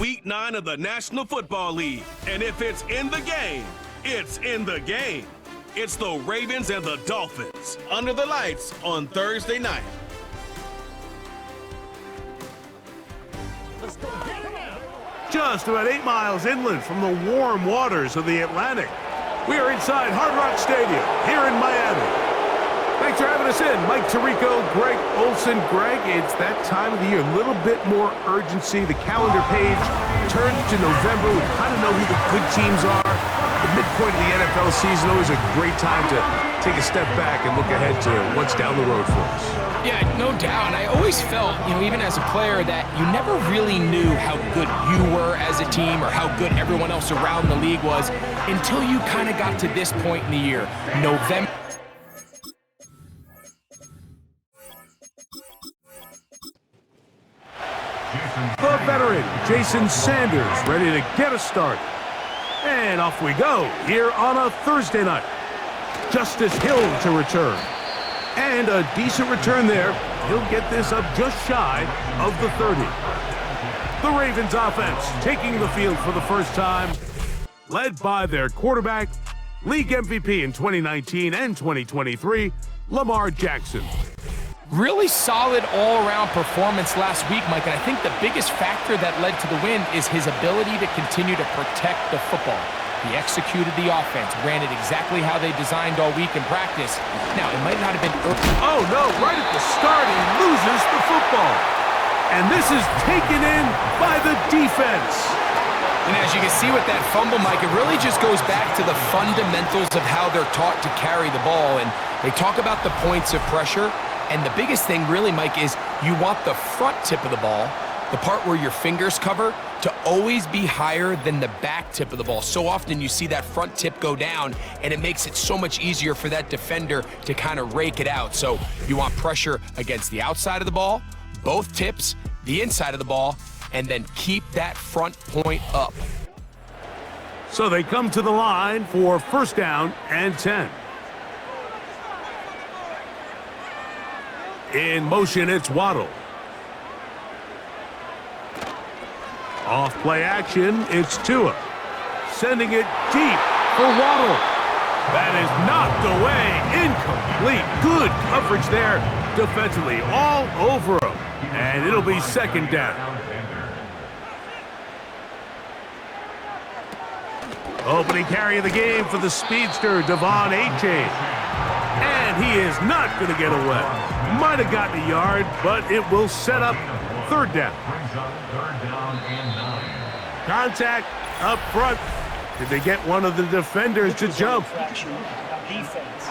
Week 9 of the National Football League. And if it's in the game, it's in the game. It's the Ravens and the Dolphins under the lights on Thursday night. Just about 8 miles inland from the warm waters of the Atlantic, we are inside Hard Rock Stadium here in Miami. Thanks for having us in. Mike Tirico, Greg Olson. Greg, it's that time of the year. A little bit more urgency. The calendar page turns to November. We kind of know who the good teams are. The midpoint of the NFL season, always a great time to take a step back and look ahead to what's down the road for us. Yeah, no doubt. And I always felt, even as a player, that you never really knew how good you were as a team or how good everyone else around the league was until you kind of got to this point in the year. November. The veteran, Jason Sanders, ready to get us started. And off we go here on a Thursday night. Justice Hill to return. And a decent return there. He'll get this up just shy of the 30. The Ravens offense taking the field for the first time, led by their quarterback, league MVP in 2019 and 2023, Lamar Jackson. Really solid all-around performance last week, Mike, and I think the biggest factor that led to the win is his ability to continue to protect the football. He executed the offense, ran it exactly how they designed all week in practice. Now, it might not have been early. Oh, no, right at the start, he loses the football. And this is taken in by the defense. And as you can see with that fumble, Mike, it really just goes back to the fundamentals of how they're taught to carry the ball. And they talk about the points of pressure. And the biggest thing really, Mike, is you want the front tip of the ball, the part where your fingers cover, to always be higher than the back tip of the ball. So often you see that front tip go down, and it makes it so much easier for that defender to kind of rake it out. So you want pressure against the outside of the ball, both tips, the inside of the ball, and then keep that front point up. So they come to the line for first down and 10. In motion, it's Waddle. Off play action, it's Tua. Sending it deep for Waddle. That is knocked away, incomplete. Good coverage there defensively, all over him. And it'll be second down. Opening carry of the game for the speedster, Devon A-Chain. And he is not going to get away. Might have gotten a yard, but it will set up third down. Contact up front. Did they get one of the defenders to jump? Defense.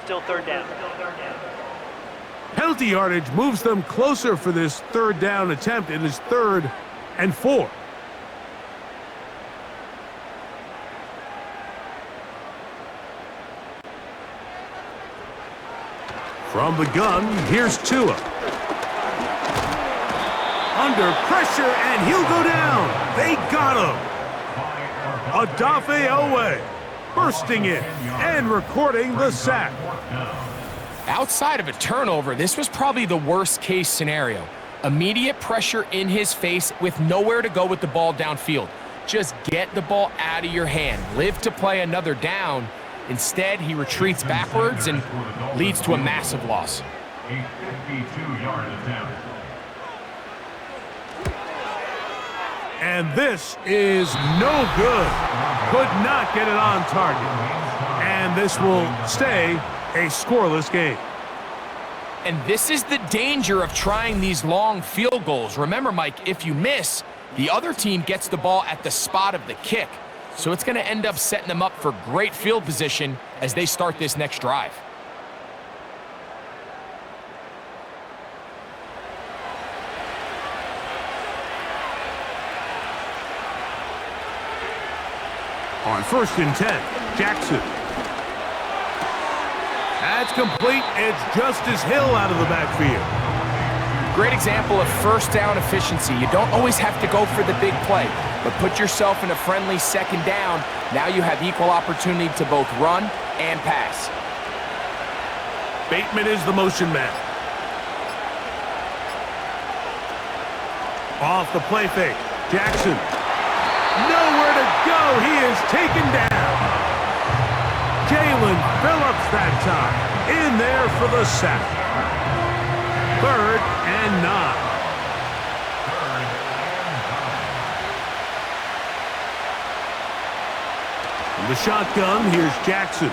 Still third down. Penalty yardage moves them closer for this third down attempt. It is 3rd and 4. From the gun, here's Tua. Under pressure, and he'll go down. They got him. Odafe Owe bursting in and recording the sack. Outside of a turnover, this was probably the worst-case scenario. Immediate pressure in his face with nowhere to go with the ball downfield. Just get the ball out of your hand. Live to play another down. Instead, he retreats backwards and leads to a massive loss. A 52-yard attempt. And this is no good. Could not get it on target. And this will stay a scoreless game. And this is the danger of trying these long field goals. Remember, Mike, if you miss, the other team gets the ball at the spot of the kick. So it's going to end up setting them up for great field position as they start this next drive. On 1st and 10, Jackson. That's complete. It's Justice Hill out of the backfield. Great example of first down efficiency. You don't always have to go for the big play, but put yourself in a friendly second down. Now you have equal opportunity to both run and pass. Bateman is the motion man. Off the play fake. Jackson. Nowhere to go. He is taken down. Jalen Phillips that time. In there for the sack. 3rd and 9. From the shotgun, here's Jackson.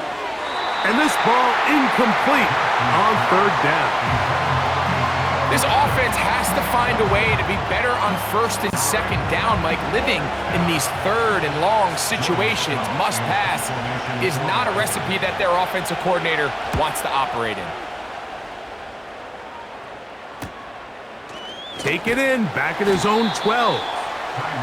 And this ball incomplete on 3rd down. This offense has to find a way to be better on 1st and 2nd down, Mike. Living in these 3rd and long situations, must pass, is not a recipe that their offensive coordinator wants to operate in. Take it in, back at his own 12.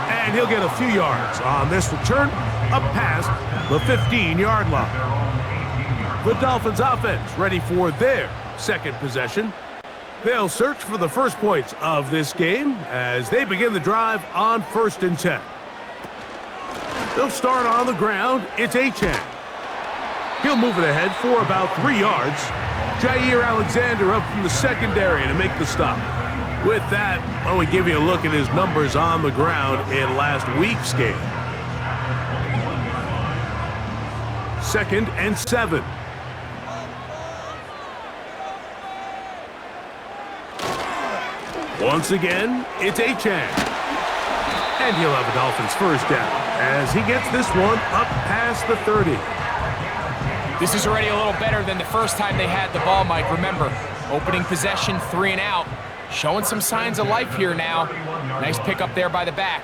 And he'll get a few yards on this return, up past the 15-yard line. The Dolphins offense ready for their second possession. They'll search for the first points of this game as they begin the drive on 1st and 10. They'll start on the ground. It's Achane. He'll move it ahead for about 3 yards. Jair Alexander up from the secondary to make the stop. With that, why don't we give you a look at his numbers on the ground in last week's game. 2nd and 7. Once again, it's Achane. And he'll have a Dolphins first down as he gets this one up past the 30. This is already a little better than the first time they had the ball, Mike. Remember, opening possession, 3 and out. Showing some signs of life here now. Nice pick up there by the back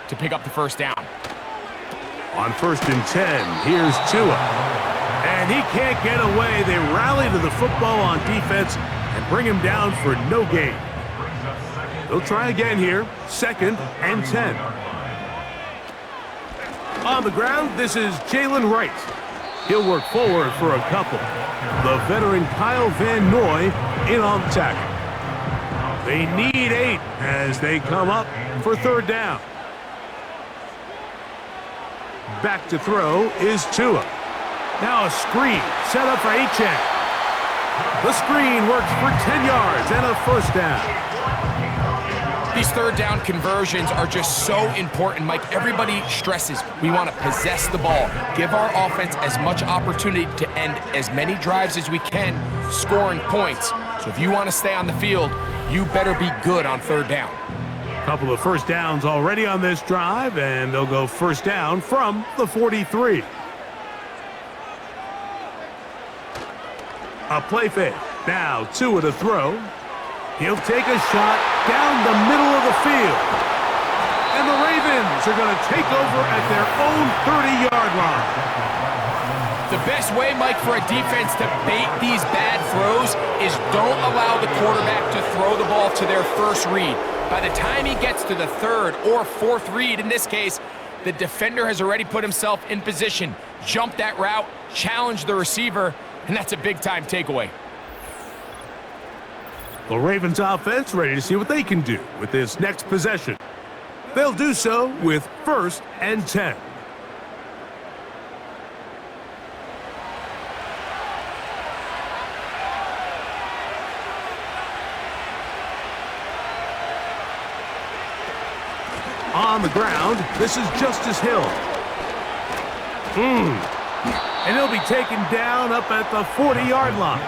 to pick up the first down. On 1st and 10, here's Tua. And he can't get away. They rally to the football on defense and bring him down for no gain. They'll try again here, 2nd and 10. On the ground, this is Jalen Wright. He'll work forward for a couple. The veteran Kyle Van Noy in on the tackle. They need 8 as they come up for 3rd down. Back to throw is Tua. Now a screen set up for Achane. The screen works for 10 yards and a first down. These 3rd down conversions are just so important, Mike. Everybody stresses we want to possess the ball, give our offense as much opportunity to end as many drives as we can, scoring points. So if you want to stay on the field, you better be good on 3rd down. Couple of first downs already on this drive, and they'll go first down from the 43. A play fake. Now Tua to throw. He'll take a shot down the middle of the field. And the Ravens are going to take over at their own 30-yard line. The best way, Mike, for a defense to bait these bad throws is don't allow the quarterback to throw the ball to their first read. By the time he gets to the 3rd or 4th read, in this case, the defender has already put himself in position, jumped that route, challenged the receiver, and that's a big-time takeaway. The Ravens offense ready to see what they can do with this next possession. They'll do so with 1st and 10. On the ground, this is Justice Hill. And he'll be taken down up at the 40-yard line.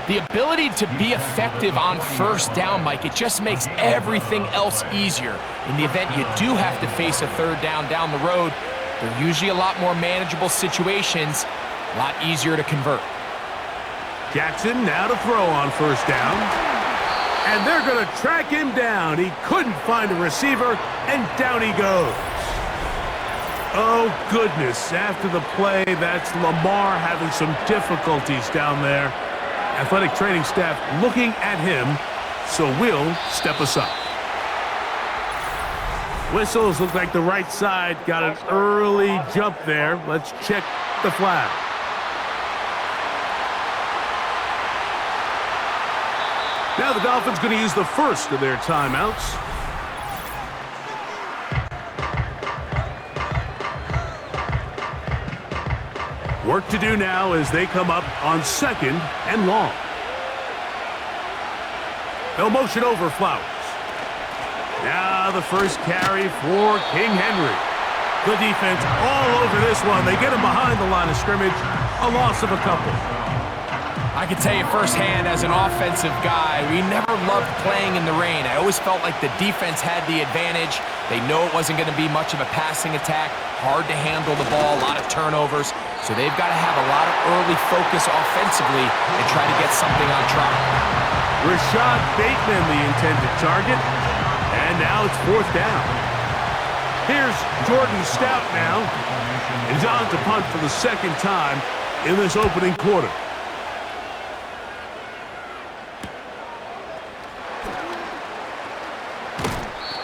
The ability to be effective on 1st down, Mike, it just makes everything else easier. In the event you do have to face a 3rd down the road, they're usually a lot more manageable situations, a lot easier to convert. Jackson now to throw on 1st down. And they're going to track him down. He couldn't find a receiver, and down he goes. Oh, goodness. After the play, that's Lamar having some difficulties down there. Athletic training staff looking at him, so we'll step aside. Whistles look like the right side got an early jump there. Let's check the flag. Now the Dolphins going to use the first of their timeouts. Work to do now as they come up on 2nd and long. They'll motion over Flowers. Now the first carry for King Henry. The defense all over this one. They get him behind the line of scrimmage. A loss of a couple. I can tell you firsthand as an offensive guy, we never loved playing in the rain. I always felt like the defense had the advantage. They know it wasn't going to be much of a passing attack. Hard to handle the ball, a lot of turnovers. So they've got to have a lot of early focus offensively and try to get something on track. Rashad Bateman, the intended target. And now it's 4th down. Here's Jordan Stout now. And he's on to punt for the 2nd time in this opening quarter.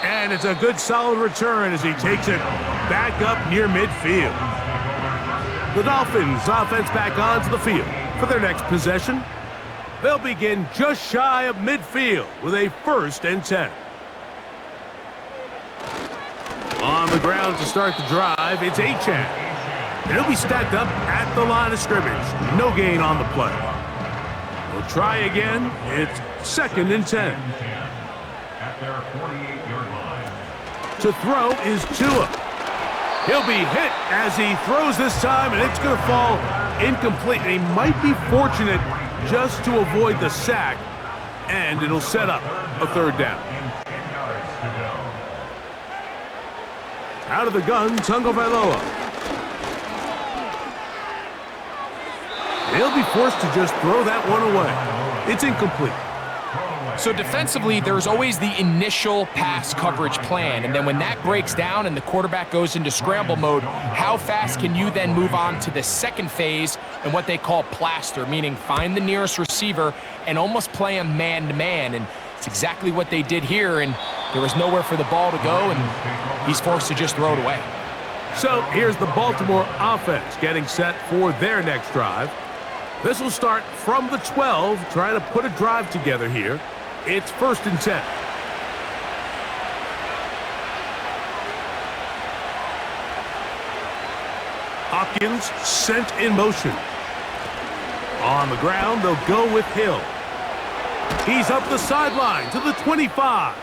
And it's a good solid return as he takes it back up near midfield. The Dolphins offense back onto the field for their next possession. They'll begin just shy of midfield with a 1st and 10. On the ground to start the drive, it's Achane. And he'll be stacked up at the line of scrimmage. No gain on the play. We'll try again. It's 2nd and 10. At their 48-yard line. To throw is Tua. He'll be hit as he throws this time, and it's going to fall incomplete. And he might be fortunate just to avoid the sack, and it'll set up a 3rd down. Out of the gun, Tagovailoa. He'll be forced to just throw that one away. It's incomplete. So defensively, there's always the initial pass coverage plan, and then when that breaks down and the quarterback goes into scramble mode, how fast can you then move on to the 2nd phase and what they call plaster, meaning find the nearest receiver and almost play him man-to-man, and it's exactly what they did here, and there was nowhere for the ball to go, and he's forced to just throw it away. So here's the Baltimore offense getting set for their next drive. This will start from the 12, trying to put a drive together here. It's 1st and 10. Hopkins sent in motion. On the ground, they'll go with Hill. He's up the sideline to the 25.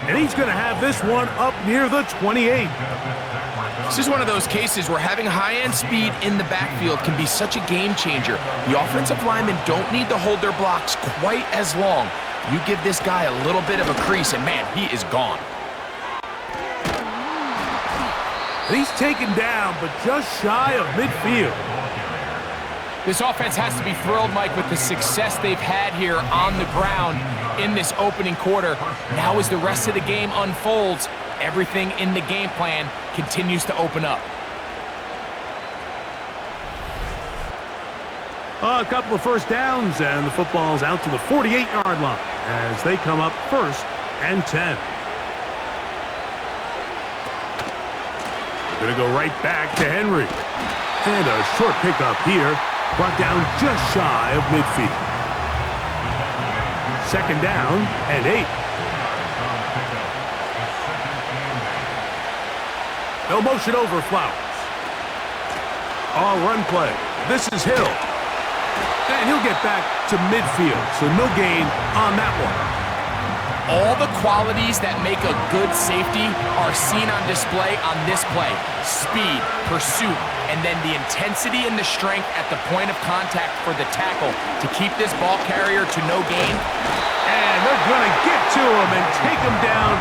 And he's going to have this one up near the 28. This is one of those cases where having high-end speed in the backfield can be such a game changer. The offensive linemen don't need to hold their blocks quite as long. You give this guy a little bit of a crease, and man, he is gone. And he's taken down, but just shy of midfield. This offense has to be thrilled, Mike, with the success they've had here on the ground in this opening quarter. Now as the rest of the game unfolds, everything in the game plan continues to open up. A couple of 1st downs, and the football's out to the 48-yard line as they come up 1st and 10. Going to go right back to Henry. And a short pickup here, brought down just shy of midfield. 2nd down and 8. They'll motion over Flowers. All run play. This is Hill. And he'll get back to midfield, so no gain on that one. All the qualities that make a good safety are seen on display on this play. Speed, pursuit, and then the intensity and the strength at the point of contact for the tackle to keep this ball carrier to no gain. And they're going to get to him and take him down,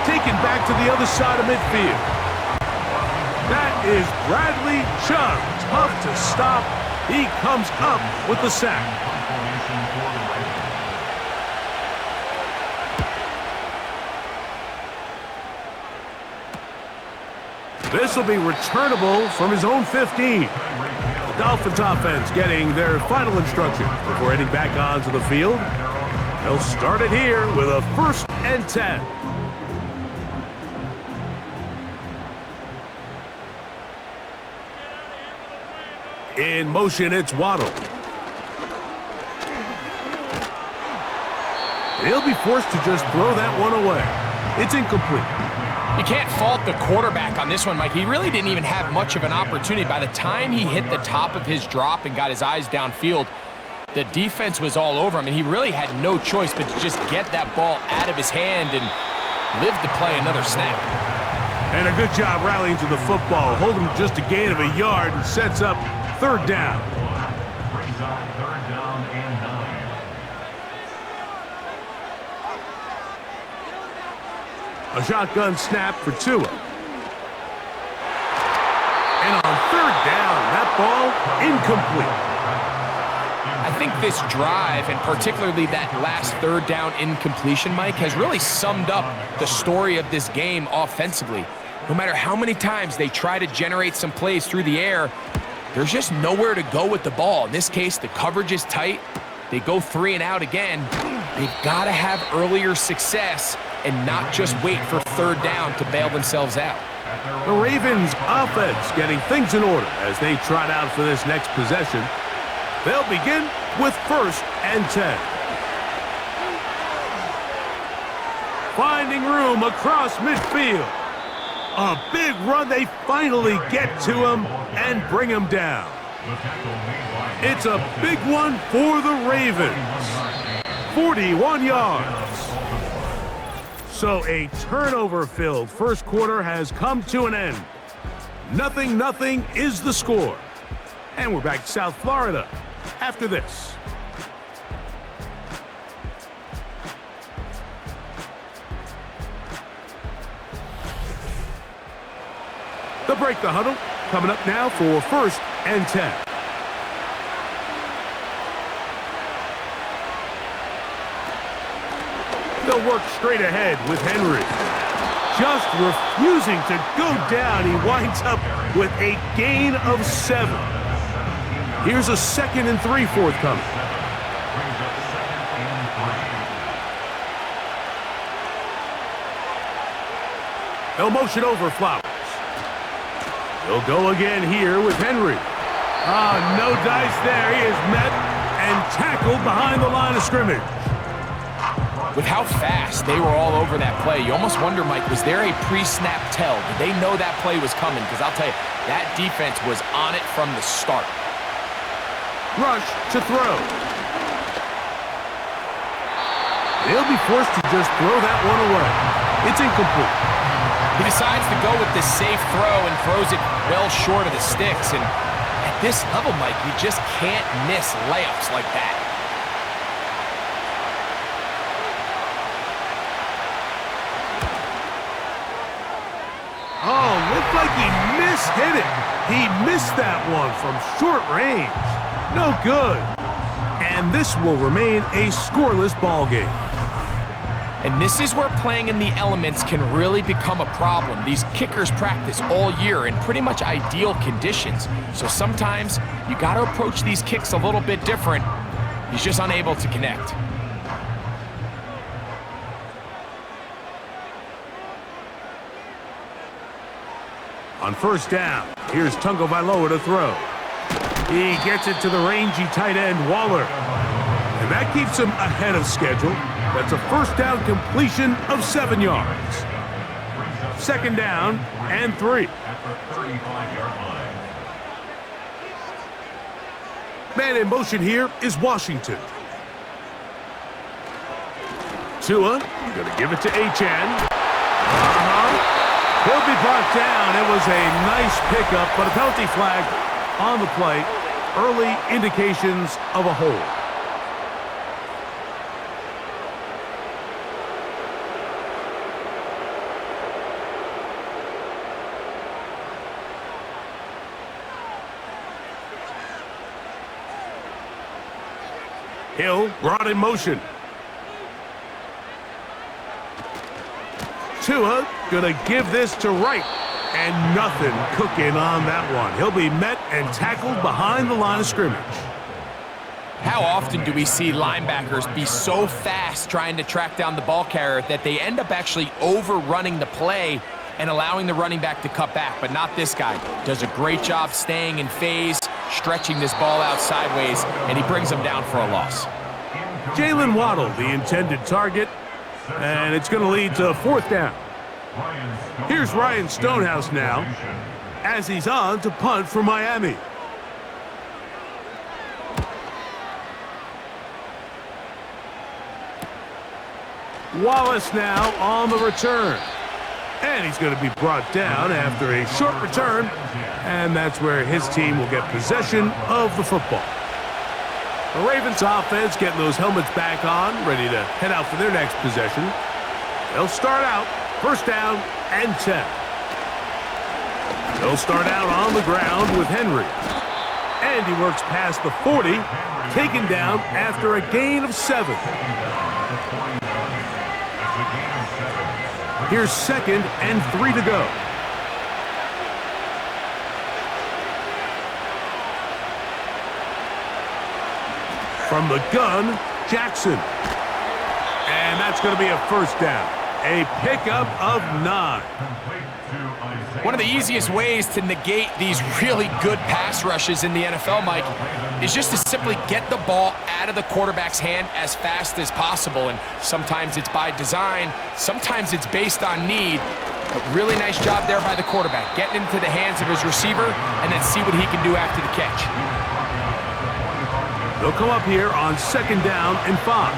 taken back to the other side of midfield. That is Bradley Chubb. Tough to stop. He comes up with the sack. This will be returnable from his own 15. The Dolphins offense getting their final instruction before heading back onto the field. They'll start it here with a 1st and 10. In motion, it's Waddle. They'll be forced to just throw that one away. It's incomplete. You can't fault the quarterback on this one, Mike. He really didn't even have much of an opportunity. By the time he hit the top of his drop and got his eyes downfield, the defense was all over him, and he really had no choice but to just get that ball out of his hand and live to play another snap. And a good job rallying to the football, holding just a gain of a yard and sets up third down. Brings up third down and 9. A shotgun snap for Tua. And on third down, that ball incomplete. I think this drive, and particularly that last third down incompletion, Mike, has really summed up the story of this game offensively. No matter how many times they try to generate some plays through the air, there's just nowhere to go with the ball. In this case, the coverage is tight. They go 3 and out again. They've got to have earlier success and not just wait for third down to bail themselves out. The Ravens offense getting things in order as they trot out for this next possession. They'll begin with 1st and 10. Finding room across midfield. A big run. They finally get to him and bring him down. It's a big one for the Ravens. 41 yards. So a turnover-filled first quarter has come to an end. 0-0 is the score. And we're back to South Florida after this. They'll break the huddle. Coming up now for 1st and 10. They'll work straight ahead with Henry. Just refusing to go down. He winds up with a gain of 7. Here's a 2nd and 3 forthcoming. They'll motion over Flowers. He'll go again here with Henry. No dice there. He is met and tackled behind the line of scrimmage. With how fast they were all over that play, you almost wonder, Mike, was there a pre-snap tell? Did they know that play was coming? Because I'll tell you, that defense was on it from the start. Rush to throw. They'll be forced to just throw that one away. It's incomplete. He decides to go with the safe throw and throws it well short of the sticks. And at this level, Mike, you just can't miss layups like that. Oh, looked like he mishit it. He missed that one from short range. No good. And this will remain a scoreless ball game. And this is where playing in the elements can really become a problem. These kickers practice all year in pretty much ideal conditions. So sometimes you got to approach these kicks a little bit different. He's just unable to connect. On 1st down, here's Tagovailoa to throw. He gets it to the rangy tight end, Waller. And that keeps him ahead of schedule. That's a 1st down completion of 7 yards. 2nd down and 3. At the 35-yard line. Man in motion here is Washington. Tua, going to give it to Achane. He'll be brought down. It was a nice pickup, but a penalty flag on the play. Early indications of a hold. Hill brought in motion. Tua gonna give this to Wright, and nothing cooking on that one. He'll be met and tackled behind the line of scrimmage. How often do we see linebackers be so fast trying to track down the ball carrier that they end up actually overrunning the play and allowing the running back to cut back? But not this guy. Does a great job staying in phase, stretching this ball out sideways, and he brings him down for a loss. Jalen Waddle, the intended target, and it's going to lead to 4th down. Here's Ryan Stonehouse now, as he's on to punt for Miami. Wallace now on the return. And he's going to be brought down after a short return, and that's where his team will get possession of the football. The Ravens offense getting those helmets back on, ready to head out for their next possession. They'll start out 1st down and 10. They'll start out on the ground with Henry. And he works past the 40, taken down after a gain of 7. Here's 2nd and 3 to go. From the gun, Jackson. And that's going to be a 1st down. A pickup of 9. One of the easiest ways to negate these really good pass rushes in the NFL, Mike, is just to simply get the ball out of the quarterback's hand as fast as possible. And sometimes it's by design, sometimes it's based on need. But really nice job there by the quarterback, getting into the hands of his receiver and then see what he can do after the catch. They'll come up here on 2nd down and 5.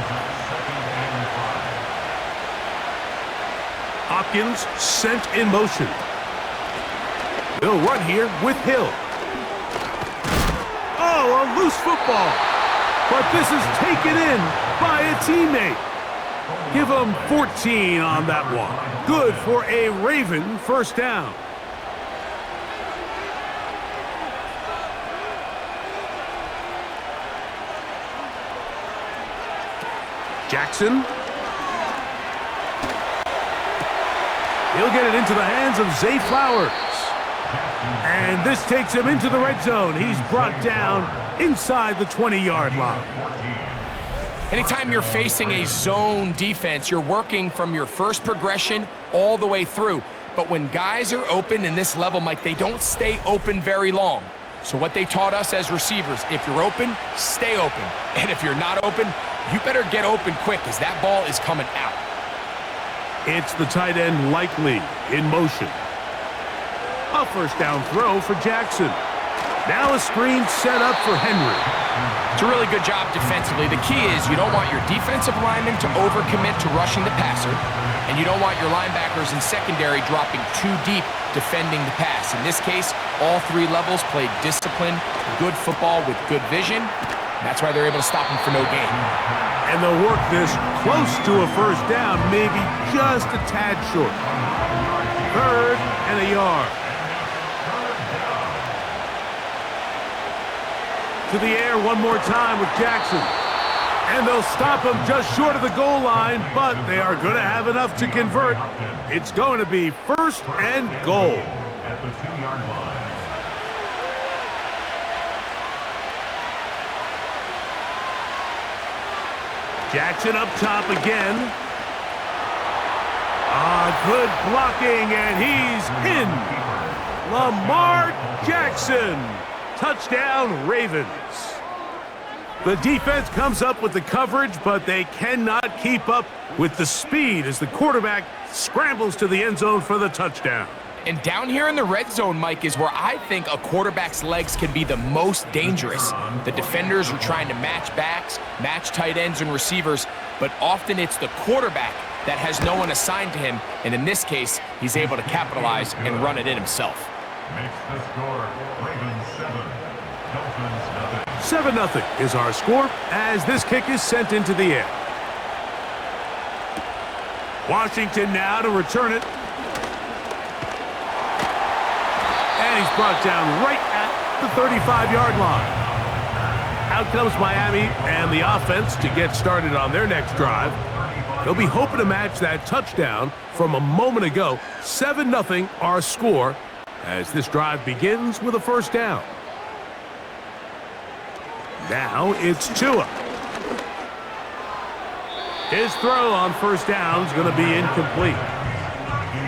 Hopkins sent in motion. They'll run here with Hill. Oh, a loose football. But this is taken in by a teammate. Give him 14 on that one. Good for a Raven 1st down. Jackson. He'll get it into the hands of Zay Flowers. And this takes him into the red zone. He's brought down inside the 20-yard line. Anytime you're facing a zone defense, you're working from your first progression all the way through. But when guys are open in this level, Mike, they don't stay open very long. So what they taught us as receivers, if you're open, stay open. And if you're not open, you better get open quick because that ball is coming out. It's the tight end Likely in motion. A 1st down throw for Jackson. Now a screen set up for Henry. It's a really good job defensively. The key is you don't want your defensive linemen to overcommit to rushing the passer, and you don't want your linebackers in secondary dropping too deep defending the pass. In this case, all 3 levels played disciplined, good football with good vision. That's why they're able to stop him for no gain. And they'll work this close to a 1st down, maybe just a tad short. 3rd and a yard. To the air one more time with Jackson. And they'll stop him just short of the goal line, but they are going to have enough to convert. It's going to be 1st and goal. At the 2-yard line. Jackson up top again. Good blocking, and he's in. Lamar Jackson. Touchdown, Ravens. The defense comes up with the coverage, but they cannot keep up with the speed as the quarterback scrambles to the end zone for the touchdown. And down here in the red zone, Mike, is where I think a quarterback's legs can be the most dangerous. The defenders are trying to match backs, match tight ends and receivers, but often it's the quarterback that has no one assigned to him, and in this case, he's able to capitalize and run it in himself. Makes the score Ravens 7, Dolphins 7-0 is our score as this kick is sent into the air. Washington now to return it. And he's brought down right at the 35-yard line. Out comes Miami and the offense to get started on their next drive. They'll be hoping to match that touchdown from a moment ago. 7-0 our score as this drive begins with a 1st down. Now it's Tua. His throw on 1st down is going to be incomplete.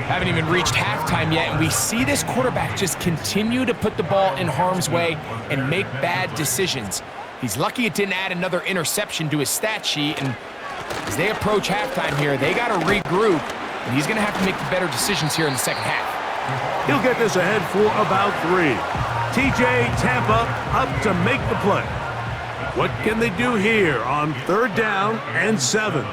Haven't even reached halftime yet, and we see this quarterback just continue to put the ball in harm's way and make bad decisions. He's lucky it didn't add another interception to his stat sheet, and as they approach halftime here, they got to regroup, and he's going to have to make the better decisions here in the second half. He'll get this ahead for about 3. TJ Tampa up to make the play. What can they do here on 3rd down and 7?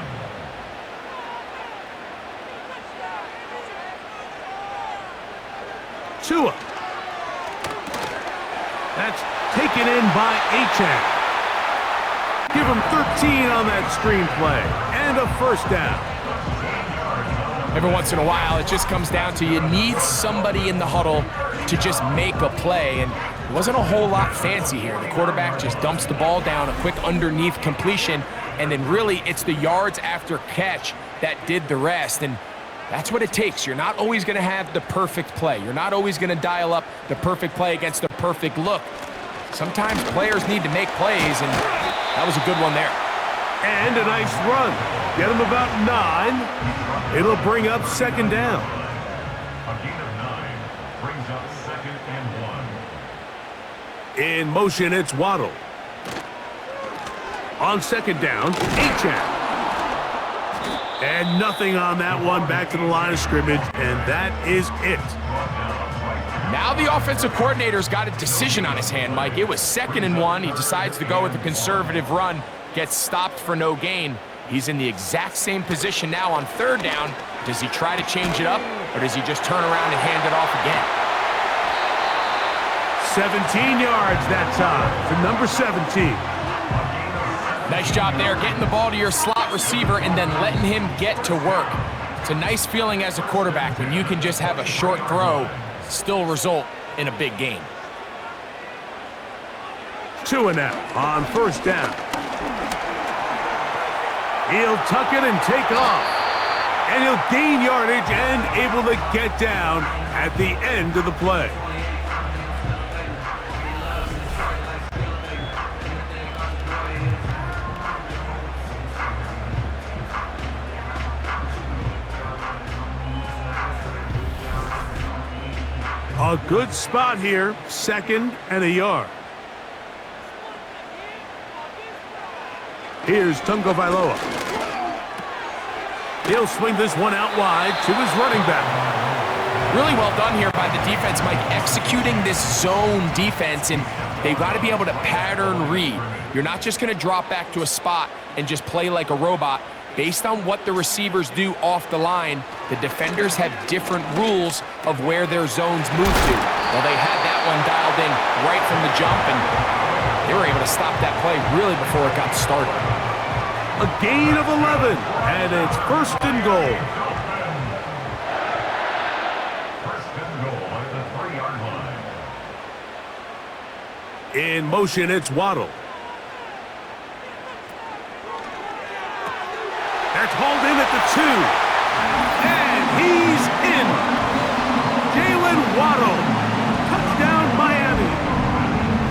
Tua. That's taken in by Achane. Give him 13 on that screenplay and a 1st down. Every once in a while, it just comes down to you need somebody in the huddle to just make a play, and it wasn't a whole lot fancy here. The quarterback just dumps the ball down, a quick underneath completion, and then really it's the yards after catch that did the rest, and that's what it takes. You're not always going to have the perfect play. You're not always going to dial up the perfect play against the perfect look. Sometimes players need to make plays, and that was a good one there. And a nice run. Get him about 9. It'll bring up 2nd down. A gain of 9 brings up 2nd and 1. In motion, it's Waddle. On 2nd down, Achane. And nothing on that one. Back to the line of scrimmage, and that is it. Now the offensive coordinator's got a decision on his hand, Mike. It was 2nd and 1. He decides to go with a conservative run, gets stopped for no gain. He's in the exact same position now on 3rd down. Does he try to change it up, or does he just turn around and hand it off again? 17 yards that time to number 17. Nice job there, getting the ball to your slot receiver and then letting him get to work. It's a nice feeling as a quarterback when you can just have a short throw, still result in a big game. Tua now on 1st down. He'll tuck it and take off. And he'll gain yardage and able to get down at the end of the play. A good spot here, 2nd and a yard. Here's Tungo Vailoa. He'll swing this one out wide to his running back. Really well done here by the defense, Mike, executing this zone defense, and they've got to be able to pattern read. You're not just going to drop back to a spot and just play like a robot. Based on what the receivers do off the line, the defenders have different rules of where their zones move to. Well, they had that one dialed in right from the jump, and they were able to stop that play really before it got started. A gain of 11, and it's 1st and goal. 1st and goal at the 3-yard line. In motion, it's Waddle. That's hauled in at the 2. And he's in. Jalen Waddle. Touchdown, Miami.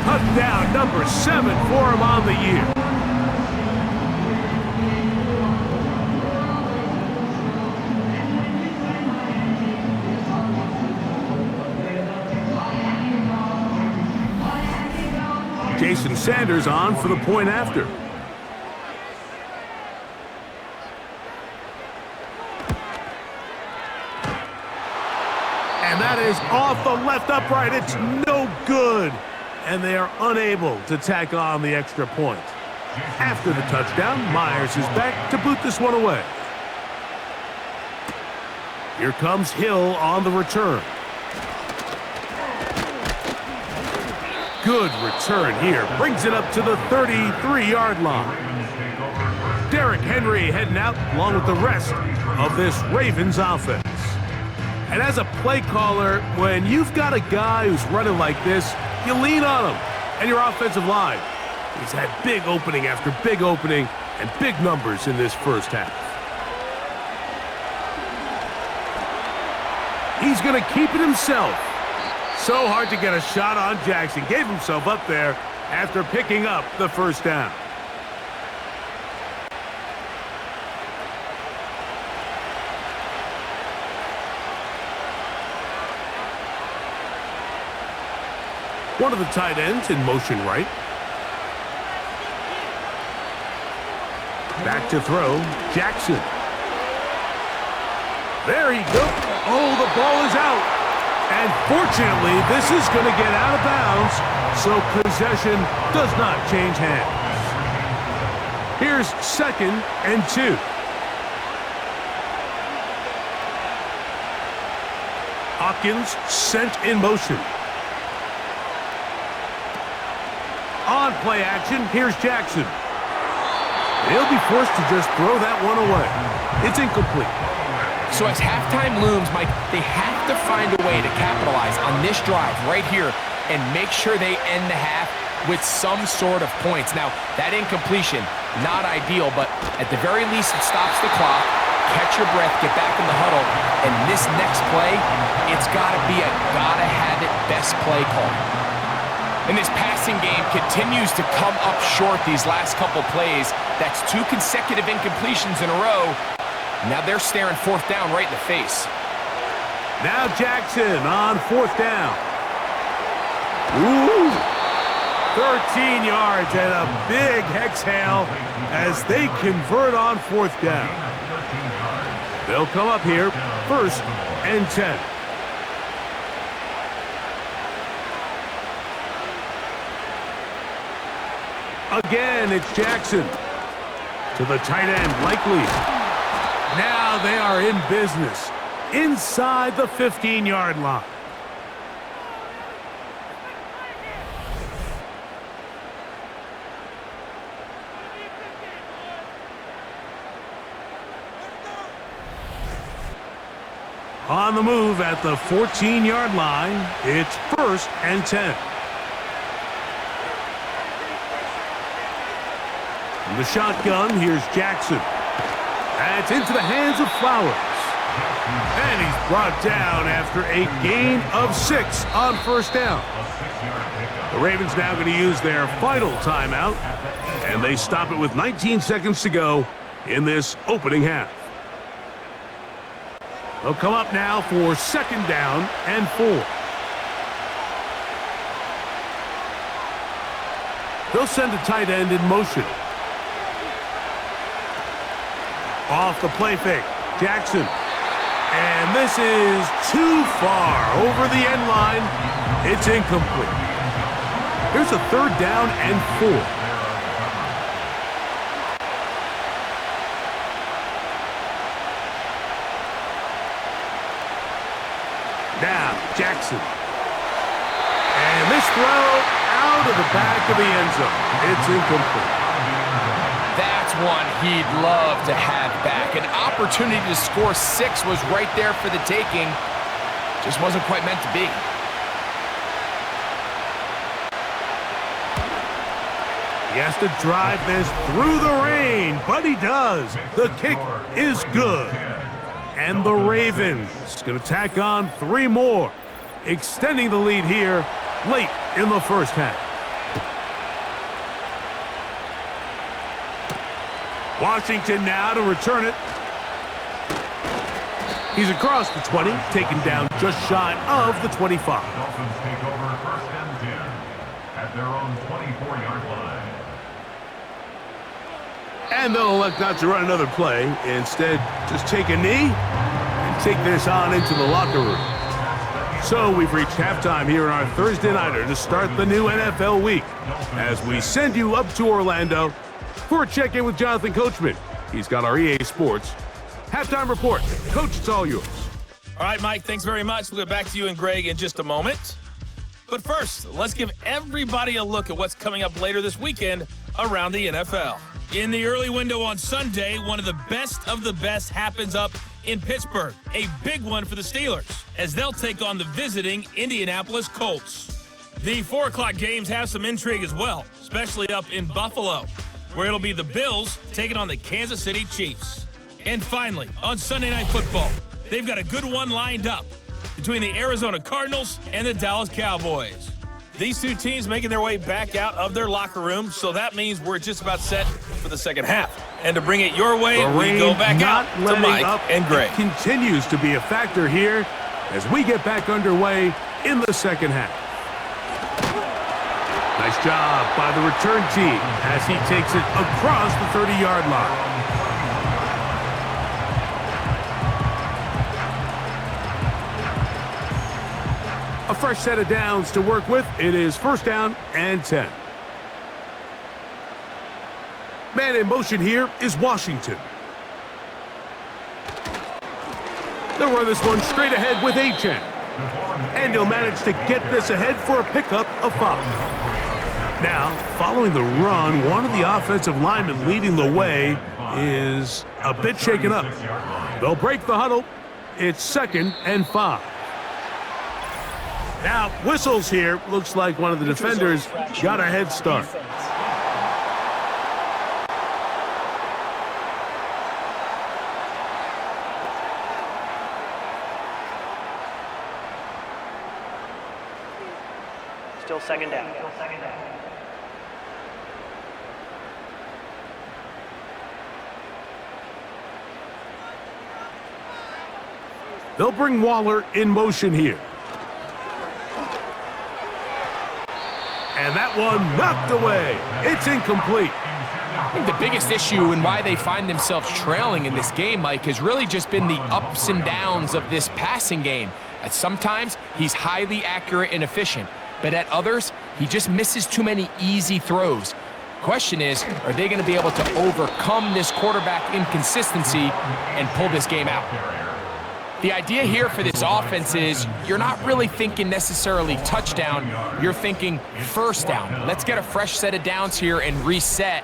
Touchdown number 7 for him on the year. Jason Sanders on for the point after. And that is off the left upright. It's no good. And they are unable to tack on the extra point. After the touchdown, Myers is back to boot this one away. Here comes Hill on the return. Good return here. Brings it up to the 33-yard line. Derrick Henry heading out along with the rest of this Ravens offense. And as a play caller, when you've got a guy who's running like this, you lean on him and your offensive line. He's had big opening after big opening and big numbers in this first half. He's going to keep it himself. So hard to get a shot on Jackson. Gave himself up there after picking up the 1st down. One of the tight ends in motion right. Back to throw, Jackson. There he goes. Oh, the ball is out. And fortunately, this is going to get out of bounds, so possession does not change hands. Here's 2nd and 2. Hopkins sent in motion. On play action, here's Jackson. He'll be forced to just throw that one away. It's incomplete. So as halftime looms, Mike, they have to find a way to capitalize on this drive right here and make sure they end the half with some sort of points. Now, that incompletion, not ideal, but at the very least, it stops the clock. Catch your breath, get back in the huddle, and this next play, it's got to be a gotta-have-it best play call. And this passing game continues to come up short these last couple plays. That's 2 consecutive incompletions in a row. Now they're staring 4th down right in the face. Now Jackson on 4th down. Ooh! 13 yards and a big exhale as they convert on 4th down. They'll come up here, 1st and 10. Again, it's Jackson. To the tight end, Likely. Now they are in business inside the 15-yard line. On the move at the 14-yard line, it's 1st and 10. From the shotgun, here's Jackson. That's into the hands of Flowers. And he's brought down after a gain of 6 on 1st down. The Ravens now going to use their final timeout, and they stop it with 19 seconds to go in this opening half. They'll come up now for 2nd down and 4. They'll send a tight end in motion. Off the play fake, Jackson. And this is too far over the end line. It's incomplete. Here's a 3rd down and 4. Now, Jackson. And this throw out of the back of the end zone. It's incomplete. That's one he'd love to have back. An opportunity to score 6 was right there for the taking. Just wasn't quite meant to be. He has to drive this through the rain, but he does. The kick is good. And the Ravens going to tack on 3 more, extending the lead here late in the 1st half. Washington now to return it. He's across the 20, taken down just shy of the 25. Dolphins take over 1st and 10 at their own 24-yard line. And they'll elect not to run another play. Instead, just take a knee and take this on into the locker room. So we've reached halftime here in our Thursday Nighter to start the new NFL week as we send you up to Orlando for a check-in with Jonathan Coachman. He's got our EA Sports halftime report. Coach, it's all yours. All right, Mike, thanks very much. We'll get back to you and Greg in just a moment. But first, let's give everybody a look at what's coming up later this weekend around the NFL. In the early window on Sunday, one of the best happens up in Pittsburgh. A big one for the Steelers as they'll take on the visiting Indianapolis Colts. The 4 o'clock games have some intrigue as well, especially up in Buffalo, where it'll be the Bills taking on the Kansas City Chiefs. And finally, on Sunday Night Football, they've got a good one lined up between the Arizona Cardinals and the Dallas Cowboys. These 2 teams making their way back out of their locker room, so that means we're just about set for the second half. And to bring it your way, we go back out to Mike and Greg. It continues to be a factor here as we get back underway in the second half. Nice job by the return team as he takes it across the 30-yard line. A fresh set of downs to work with. It is 1st down and 10. Man in motion here is Washington. They'll run this one straight ahead with Achane. And he'll manage to get this ahead for a pickup of 5. Now, following the run, one of the offensive linemen leading the way is a bit shaken up. They'll break the huddle. It's 2nd and 5. Now, whistles here. Looks like one of the defenders got a head start. Still 2nd down. They'll bring Waller in motion here. And that one knocked away. It's incomplete. I think the biggest issue and why they find themselves trailing in this game, Mike, has really just been the ups and downs of this passing game. At sometimes, he's highly accurate and efficient, but at others, he just misses too many easy throws. Question is, are they going to be able to overcome this quarterback inconsistency and pull this game out? The idea here for this offense is you're not really thinking necessarily touchdown, you're thinking 1st down. Let's get a fresh set of downs here and reset.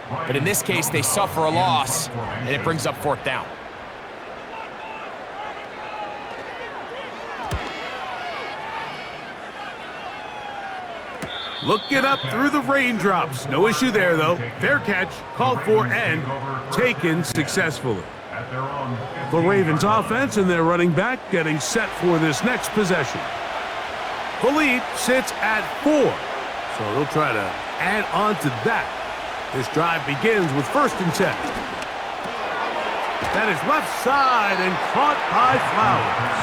But in this case, they suffer a loss, and it brings up 4th down. Looking up through the raindrops. No issue there, though. Fair catch, called for, and taken successfully. The Ravens offense and their running back getting set for this next possession. The lead sits at 4, so they'll try to add on to that. This drive begins with 1st and 10. That is left side and caught by Flowers.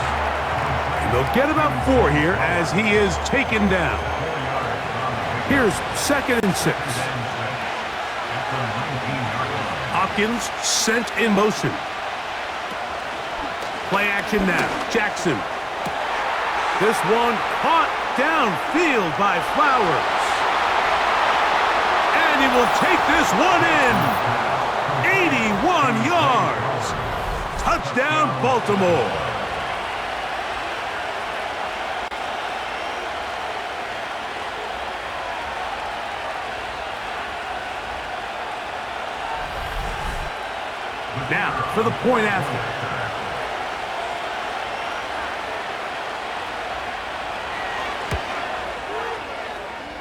And they'll get about 4 here as he is taken down. Here's 2nd and 6. Hopkins sent in motion. Play action now. Jackson. This one caught downfield by Flowers. And he will take this one in. 81 yards. Touchdown, Baltimore. Now for the point after.